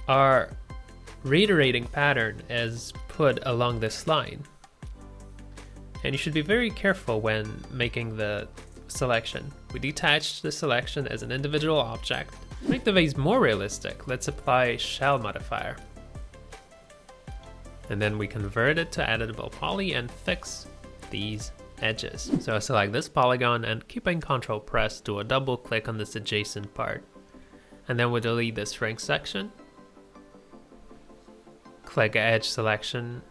our reiterating pattern is put along this line. And you should be very careful when making the selection. We detached the selection as an individual object. To make the vase more realistic, let's apply a shell modifier. And then we convert it to editable poly and fix these edges. So I select this polygon and keeping Ctrl pressed, do a double click on this adjacent part. And then we delete this ring section. Click edge selection,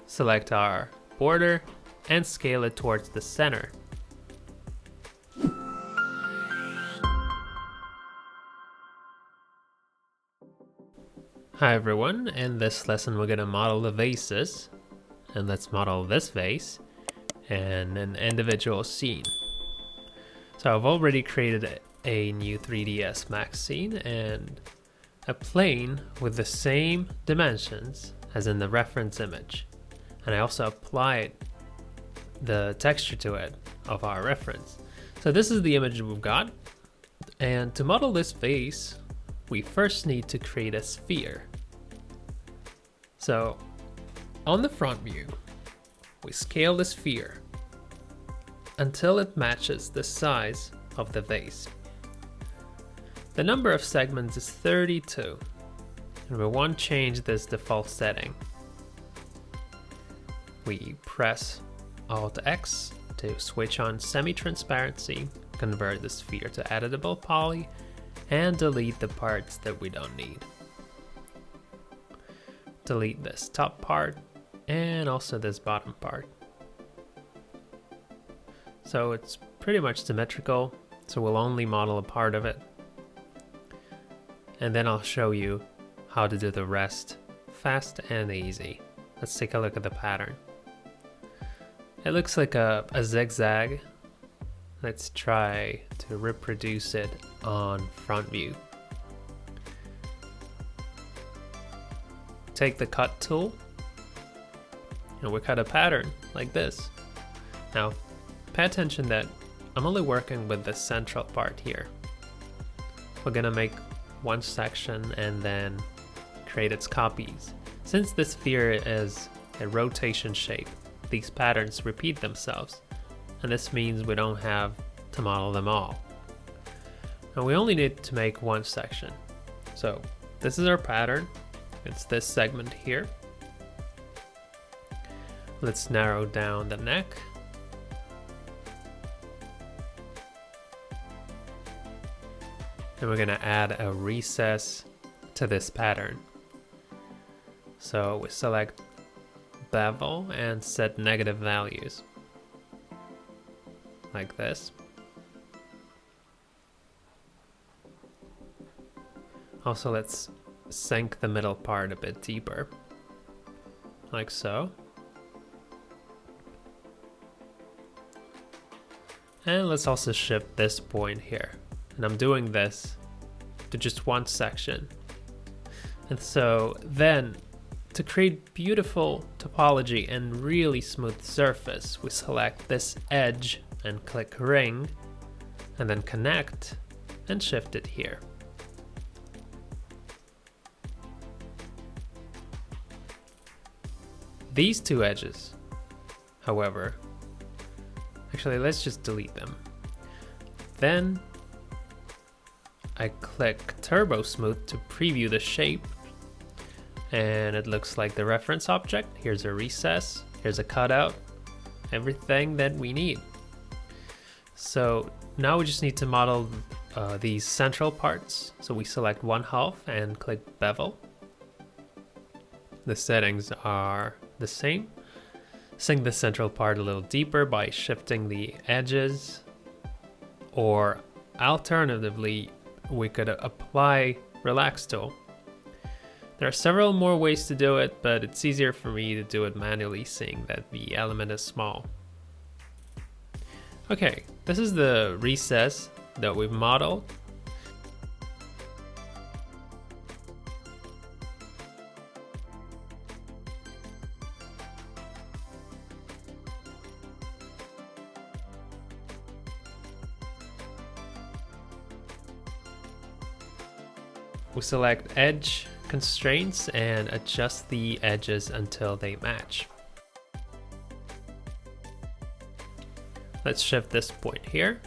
select our border and scale it towards the center. Hi everyone, in this lesson we're going to model the vases, and let's model this vase and an individual scene. So I've already created a new 3ds Max scene and a plane with the same dimensions as in the reference image, and I also applied the texture to it of our reference. So this is the image we've got, and to model this vase we first need to create a sphere. So on the front view, we scale the sphere until it matches the size of the vase. The number of segments is 32, and we want to change this default setting. We press Alt X to switch on semi-transparency, convert the sphere to editable poly, and delete the parts that we don't need. Delete this top part and also this bottom part. So it's pretty much symmetrical, so we'll only model a part of it. And then I'll show you how to do the rest fast and easy. Let's take a look at the pattern. It looks like a zigzag. Let's try to reproduce it on front view. Take the cut tool and we cut a pattern like this. Now pay attention that I'm only working with the central part here. We're gonna make one section and then create its copies. Since this sphere is a rotation shape, these patterns repeat themselves, and this means we don't have to model them all. And we only need to make one section. So this is our pattern. It's this segment here. Let's narrow down the neck. And we're gonna add a recess to this pattern. So we select bevel and set negative values like this. Also, let's sink the middle part a bit deeper, like so. And let's also shift this point here. And I'm doing this to just one section. And so then, to create beautiful topology and really smooth surface, we select this edge and click ring, and then connect and shift it here. These two edges, however, actually let's just delete them. Then I click Turbo Smooth to preview the shape, and it looks like the reference object. Here's a recess, here's a cutout, everything that we need. So now we just need to model these central parts. So we select 1/2 and click bevel. The settings are the same. Sink the central part a little deeper by shifting the edges, or alternatively we could apply relax tool. There are several more ways to do it, but it's easier for me to do it manually, seeing that the element is small. Okay, this is the recess that we've modeled. We select edge constraints and adjust the edges until they match. Let's shift this point here.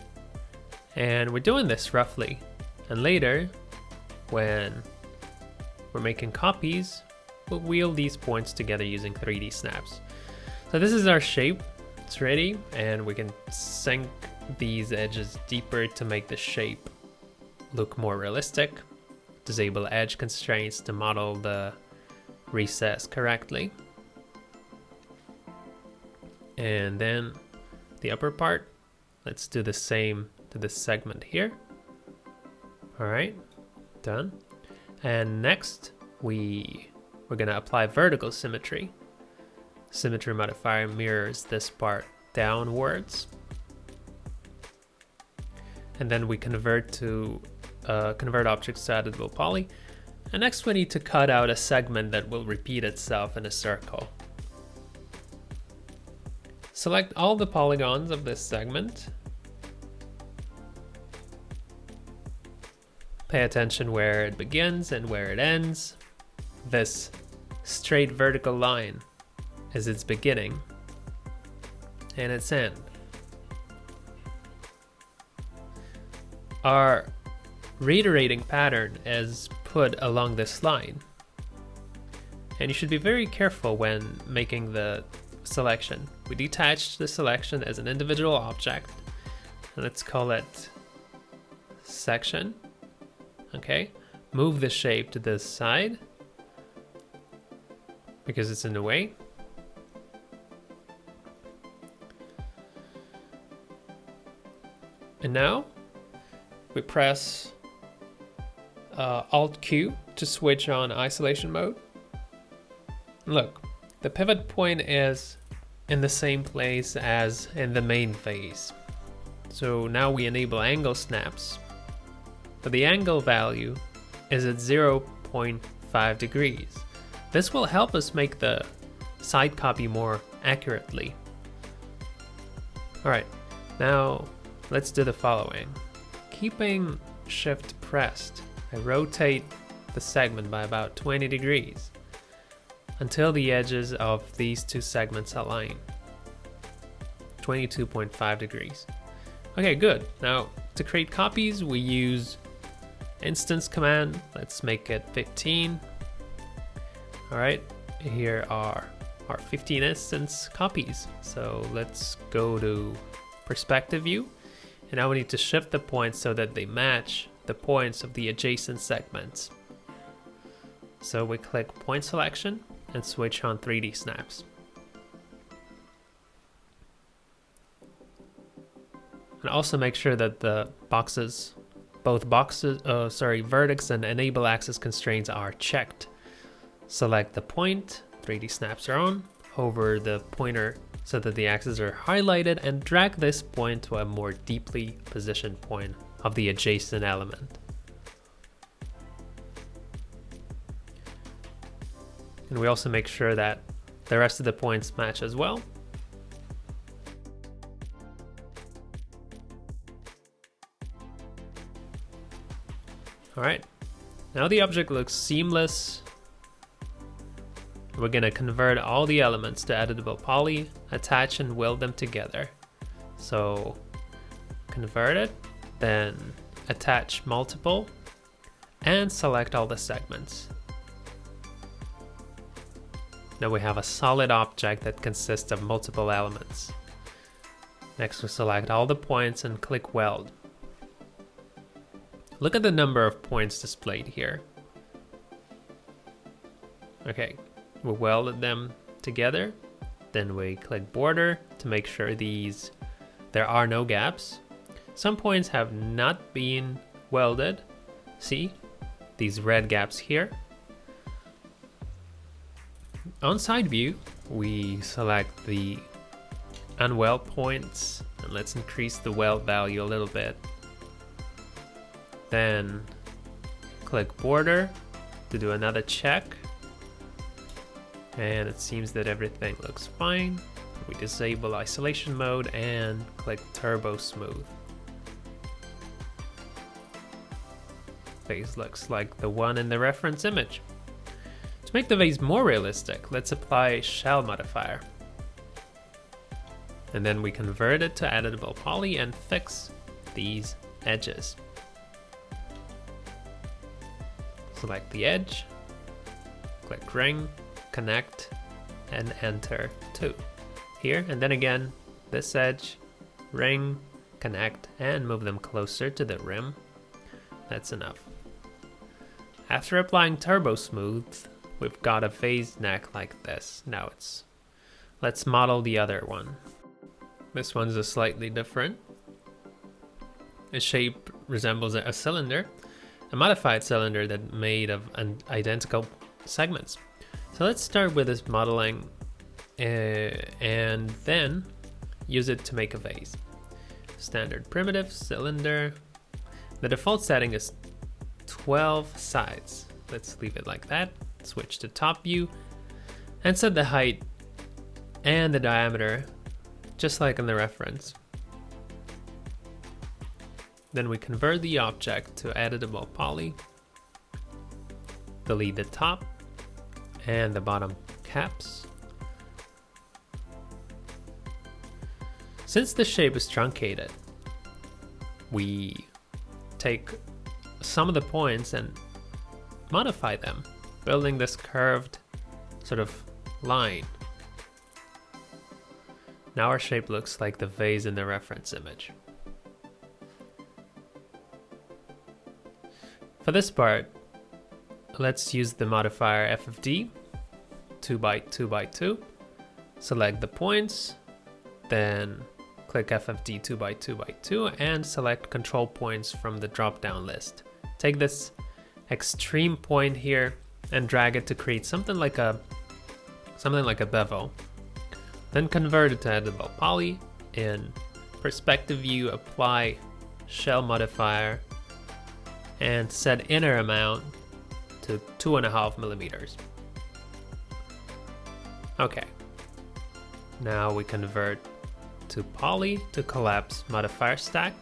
And we're doing this roughly. And later, when we're making copies, we'll wheel these points together using 3D snaps. So this is our shape. It's ready, and we can sink these edges deeper to make the shape look more realistic. Disable edge constraints to model the recess correctly. And then the upper part, let's do the same to this segment here. All right, done. And next, we're gonna apply vertical symmetry. Symmetry modifier mirrors this part downwards. And then we convert objects to editable poly. And next we need to cut out a segment that will repeat itself in a circle. Select all the polygons of this segment. Pay attention where it begins and where it ends. This straight vertical line is its beginning and its end. Our reiterating pattern is put along this line. And you should be very careful when making the selection. We detach the selection as an individual object. And let's call it section. Okay, move the shape to this side because it's in the way. And now we press Alt-Q to switch on isolation mode. Look, the pivot point is in the same place as in the main phase. So now we enable angle snaps, but the angle value is at 0.5 degrees. This will help us make the side copy more accurately. All right, now let's do the following. Keeping Shift pressed, I rotate the segment by about 20 degrees until the edges of these two segments align. 22.5 degrees. Okay, good. Now to create copies, we use instance command. Let's make it 15. All right, here are our 15 instance copies. So let's go to perspective view. And now we need to shift the points so that they match the points of the adjacent segments. So we click point selection and switch on 3D snaps. And also make sure that the boxes, vertex and enable axis constraints are checked. Select the point, 3D snaps are on, hover the pointer so that the axes are highlighted, and drag this point to a more deeply positioned point of the adjacent element. And we also make sure that the rest of the points match as well. All right, now the object looks seamless. We're gonna convert all the elements to editable poly, attach and weld them together. So convert it, then attach multiple, and select all the segments. Now we have a solid object that consists of multiple elements. Next, we select all the points and click weld. Look at the number of points displayed here. Okay, we welded them together. Then we click border to make sure there are no gaps. Some points have not been welded. See these red gaps here. On side view, we select the unweld points and let's increase the weld value a little bit. Then click border to do another check. And it seems that everything looks fine. We disable isolation mode and click turbo smooth. Face looks like the one in the reference image. To make the vase more realistic, let's apply shell modifier. And then we convert it to editable poly and fix these edges. Select the edge, click ring, connect, and enter 2 here. And then again, this edge, ring, connect, and move them closer to the rim. That's enough. After applying Turbo Smooth, we've got a vase neck like this. Now let's model the other one. This one's a slightly different. Its shape resembles a cylinder, a modified cylinder that's made of identical segments. So let's start with this modeling and then use it to make a vase. Standard primitive cylinder. The default setting is 12 sides. Let's leave it like that. Switch to top view and set the height and the diameter just like in the reference. Then we convert the object to editable poly, delete the top and the bottom caps. Since the shape is truncated, we take some of the points and modify them, building this curved sort of line. Now our shape looks like the vase in the reference image. For this part, let's use the modifier FFD 2x2x2. Select the points, then click FFD 2x2x2 and select control points from the drop-down list. Take this extreme point here and drag it to create something like a bevel. Then convert it to editable poly. In perspective view, apply shell modifier and set inner amount to 2.5 millimeters. Okay, now we convert to poly to collapse modifier stack.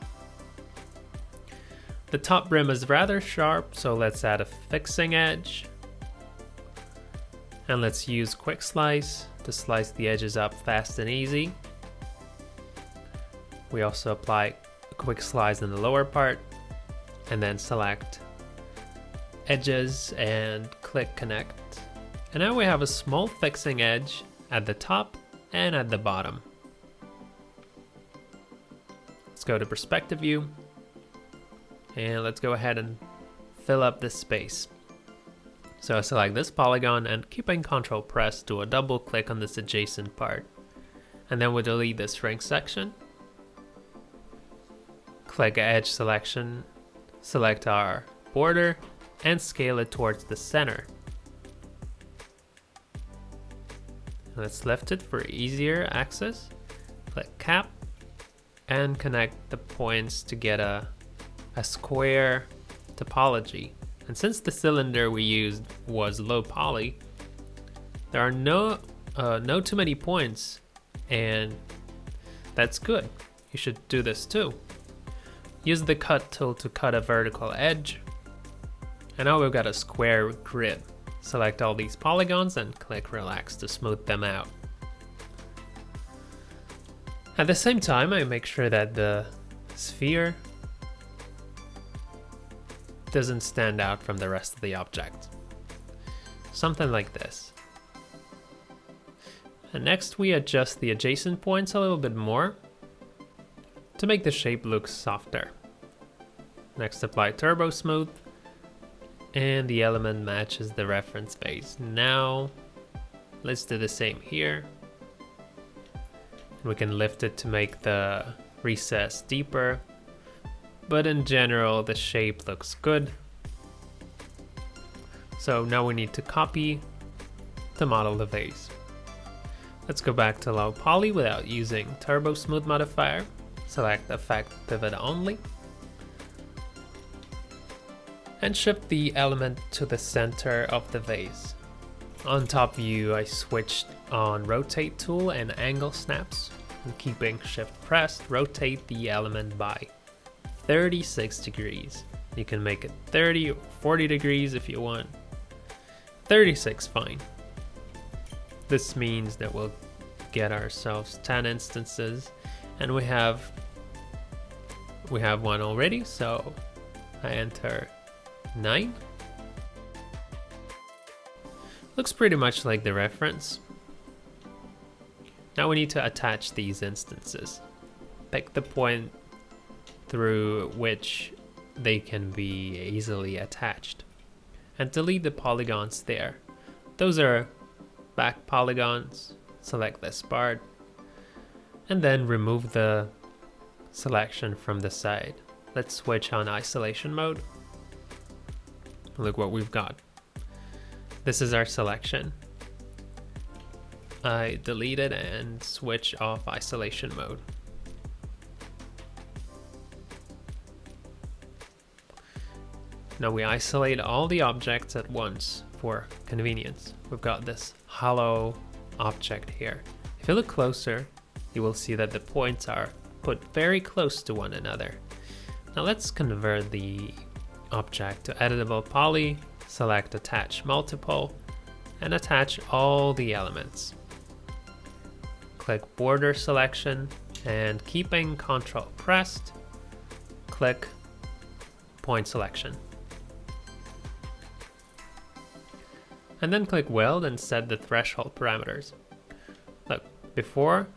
The top rim is rather sharp, so let's add a fixing edge. And let's use quick slice to slice the edges up fast and easy. We also apply a quick slice in the lower part and then select edges and click connect. And now we have a small fixing edge at the top and at the bottom. Let's go to perspective view and let's go ahead and fill up this space. So I select this polygon and keeping Ctrl press, do a double click on this adjacent part. And then we'll delete this ring section. Click edge selection, select our border and scale it towards the center. Let's lift it for easier access. Click cap and connect the points to get a square topology. And since the cylinder we used was low poly, there are no too many points, and that's good. You should do this too. Use the cut tool to cut a vertical edge. And now we've got a square grid. Select all these polygons and click relax to smooth them out. At the same time, I make sure that the sphere doesn't stand out from the rest of the object. Something like this. And next we adjust the adjacent points a little bit more to make the shape look softer. Next, apply Turbo Smooth and the element matches the reference base. Now let's do the same here. We can lift it to make the recess deeper, but in general the shape looks good. So now we need to copy to model the vase. Let's go back to low poly without using Turbo Smooth modifier. Select Effect Pivot Only. And shift the element to the center of the vase. On top view, I switched on Rotate tool and Angle Snaps. And keeping Shift pressed, rotate the element by 36 degrees. You can make it 30 or 40 degrees if you want. 36, fine. This means that we'll get ourselves 10 instances, and we have one already, so I enter 9. Looks pretty much like the reference. Now we need to attach these instances. Pick the point through which they can be easily attached, and delete the polygons there. Those are back polygons. Select this part, and then remove the selection from the side. Let's switch on isolation mode. Look what we've got. This is our selection. I delete it and switch off isolation mode. Now we isolate all the objects at once for convenience. We've got this hollow object here. If you look closer, you will see that the points are put very close to one another. Now let's convert the object to editable poly, select attach multiple, and attach all the elements. Click border selection, and keeping Ctrl pressed, click point selection. And then click weld and set the threshold parameters. Look, before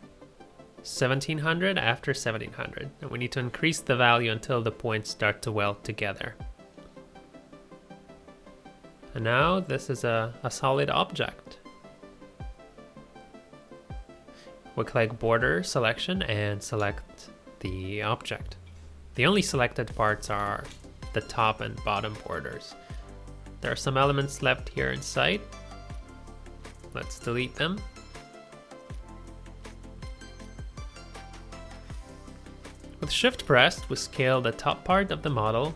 1700, after 1700. And we need to increase the value until the points start to weld together. And now this is a solid object. We click border selection and select the object. The only selected parts are the top and bottom borders. There are some elements left here inside. Let's delete them. With Shift pressed, we scale the top part of the model.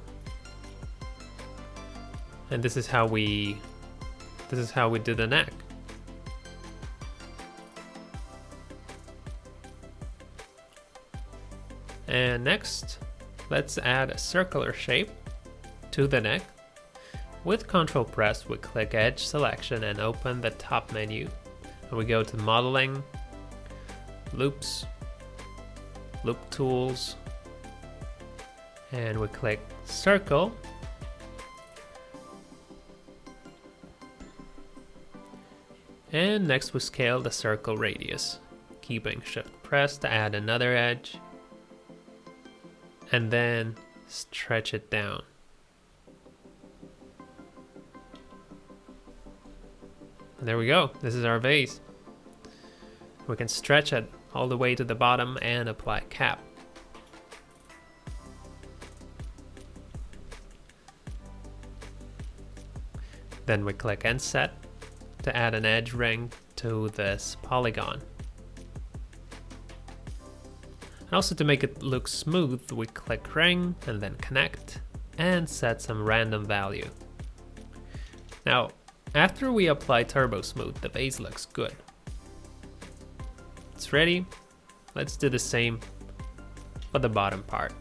And this is how we do the neck. And next, let's add a circular shape to the neck. With Ctrl press, we click Edge Selection and open the top menu. And we go to Modeling, Loops, Loop Tools, and we click Circle. And next we scale the circle radius, keeping Shift pressed to add another edge, and then stretch it down. And there we go, this is our vase. We can stretch it all the way to the bottom and apply cap. Then we click End Set to add an edge ring to this polygon. And also to make it look smooth, we click Ring and then Connect and set some random value. Now, after we apply Turbo Smooth, the vase looks good. It's ready. Let's do the same for the bottom part.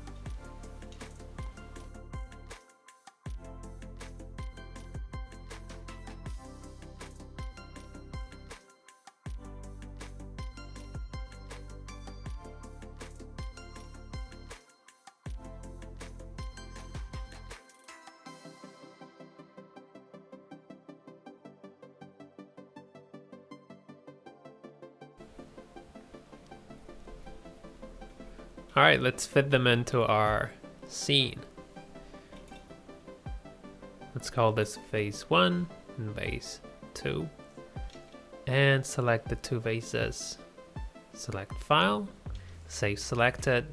All right, let's fit them into our scene. Let's call this vase 1 and vase 2. And select the two vases. Select File, Save Selected.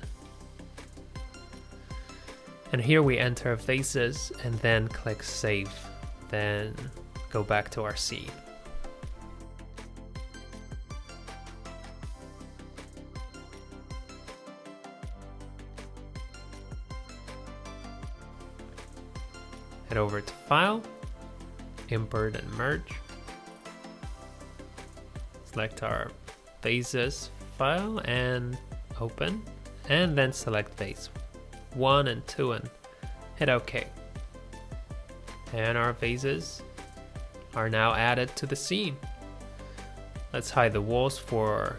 And here we enter vases and then click Save. Then go back to our scene. Head over to File, Import and Merge. Select our Vases file and open, and then select Vase 1 and 2 and hit OK. And our vases are now added to the scene. Let's hide the walls for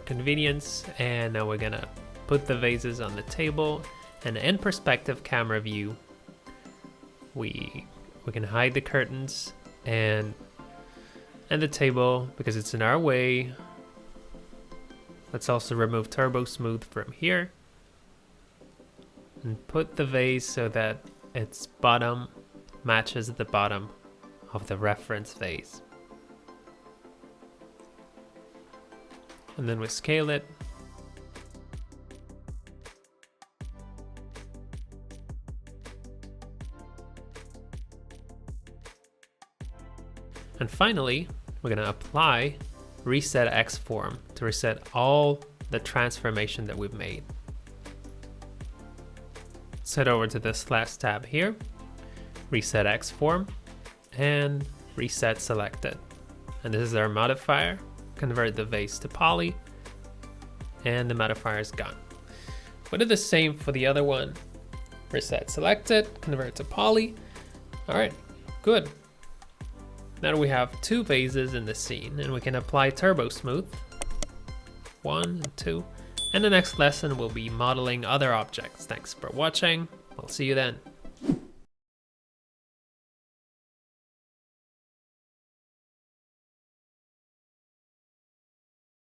convenience, and now we're gonna put the vases on the table, and in perspective camera view we can hide the curtains and the table because it's in our way. Let's also remove Turbo Smooth from here and put the vase so that its bottom matches the bottom of the reference vase. And then we scale it. And finally, we're going to apply Reset X Form to reset all the transformation that we've made. Let's head over to this last tab here, Reset X Form, and Reset Selected. And this is our modifier. Convert the vase to poly, and the modifier is gone. We'll do the same for the other one. Reset Selected, convert to poly. All right, good. Now we have two vases in the scene, and we can apply Turbo Smooth, 1 and 2. And the next lesson will be modeling other objects. Thanks for watching. We'll see you then.